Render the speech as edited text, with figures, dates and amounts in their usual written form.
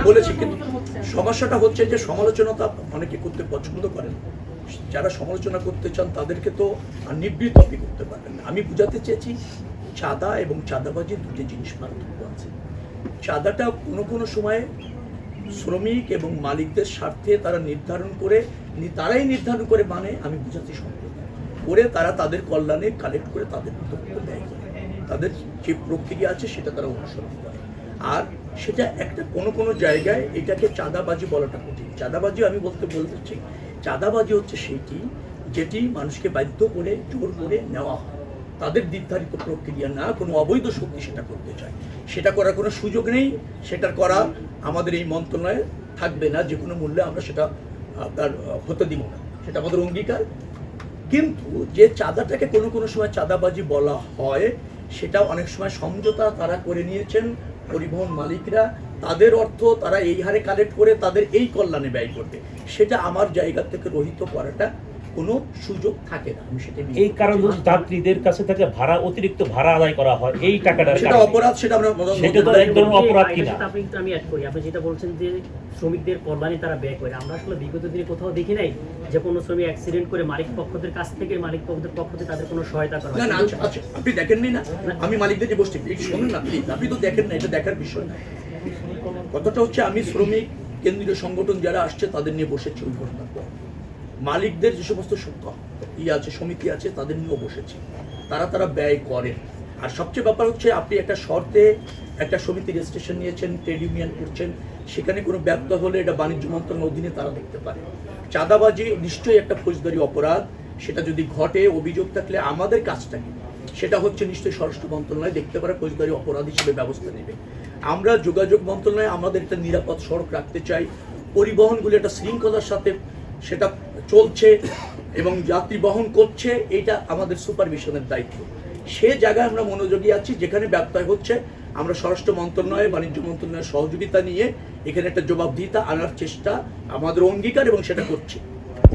বলেছি, কিন্তু সমস্যাটা হচ্ছে যে সমালোচনা তো অনেকে করতে পছন্দ করেন। যারা সমালোচনা করতে চান তাদেরকে তো নিবৃত্ত আপনি করতে পারবেন না। আমি বুঝাতে চেয়েছি চাঁদা এবং চাঁদাবাজি দুটি জিনিস পার্থক্য আছে। চাঁদাটা কোনো সময় শ্রমিক এবং মালিকদের স্বার্থে তারা তারাই নির্ধারণ করে মানে আমি বুঝাতে সম্ভব করে তারা তাদের কল্যাণে কালেক্ট করে তাদের মতো দেয়, তাদের যে প্রক্রিয়া আছে সেটা তারা অনুসরণ করে। আর সেটা একটা কোনো জায়গায় এটাকে চাঁদাবাজি বলাটা কঠিন। চাঁদাবাজি আমি বলতেছি চাঁদাবাজি হচ্ছে সেইটি যেটি মানুষকে বাধ্য করে জোর করে নেওয়া হয়, তাদের নির্ধারিত প্রক্রিয়া না কোনো অবৈধ শক্তি সেটা করতে চায়, সেটা করার কোনো সুযোগ নেই। সেটা করা আমাদের এই মন্ত্রণালয়ে থাকবে না, যে কোনো মূল্যে আমরা সেটা তার হতে দিব না, সেটা আমাদের অঙ্গীকার। কিন্তু যে চাঁদাটাকে কোনো সময় চাঁদাবাজি বলা হয়, সেটা অনেক সময় সমঝোতা তারা করে নিয়েছেন পরিবহন মালিকরা, তাদের অর্থ তারা এই হারে কালেক্ট করে তাদের এই কল্যাণে ব্যয় করবে, সেটা আমার জায়গা থেকে রহিত করাটা কোনো সুযোগ থাকে না। আমি সেটা এই কারণ যাত্রীদের কাছে থেকে ভাড়া অতিরিক্ত ভাড়া আদায় করা হয়, এই টাকাটা সেটা অপরাধ, সেটা আমরা সেটা তো একদম অপরাধ কিনা। আপনি কিন্তু আমি অ্যাড করি, আপনি যেটা বলছেন যে শ্রমিকদের কল্যাণে তারা ব্যয় করে, আমরা আসলে বিগত দিনে কোথাও দেখি নাই যে কোনো শ্রমিক অ্যাক্সিডেন্ট করে মালিক পক্ষদের কাছ থেকে তাদের কোনো সহায়তা করা না। আচ্ছা আপনি দেখেননি না, আমি মালিকদের যে বসছি শোনেন না প্লিজ, আপনি তো দেখেন না, এটা দেখার বিষয় না। কথাটা হচ্ছে আমি শ্রমিক কেন্দ্রীয় সংগঠন যারা আসছে তাদের নিয়ে বসেছি ওই ঘটনার পর, মালিকদের যে সমস্ত আছে সমিতি আছে তাদের নিয়েও বসেছি, তারা ব্যয় করেন। আর সবচেয়ে ব্যাপার হচ্ছে আপনি একটা শর্তে একটা সমিতি রেজিস্ট্রেশন নিয়েছেন, ট্রেড ইউনিয়ন করছেন, সেখানে কোনো ব্যর্থ হলে এটা বাণিজ্য মন্ত্রণালয়ের অধীনে তারা দেখতে পারে। চাঁদাবাজি নিশ্চয়ই একটা ফৌজদারি অপরাধ, সেটা যদি ঘটে অভিযোগ থাকলে আমাদের কাজটা কি, সেটা হচ্ছে নিশ্চয়ই স্বরাষ্ট্র মন্ত্রণালয় দেখতে পারে, ফৌজদারি অপরাধ হিসেবে ব্যবস্থা নেবে। আমরা যোগাযোগ মন্ত্রণালয়ে আমাদের একটা নিরাপদ সড়ক রাখতে চাই, পরিবহনগুলো একটা শৃঙ্খলার সাথে সেটা চলছে এবং যাত্রী বহন করছে, এটা আমাদের সুপারভিশনের দায়িত্ব। সে জায়গায় আমরা মনোযোগী আছি, যেখানে ব্যত্যয় হচ্ছে আমরা স্বরাষ্ট্র মন্ত্রণালয় বাণিজ্য মন্ত্রণালয়ের সহযোগিতা নিয়ে এখানে একটা জবাবদিহিতা আনার চেষ্টা আমাদের অঙ্গীকার এবং সেটা করছি।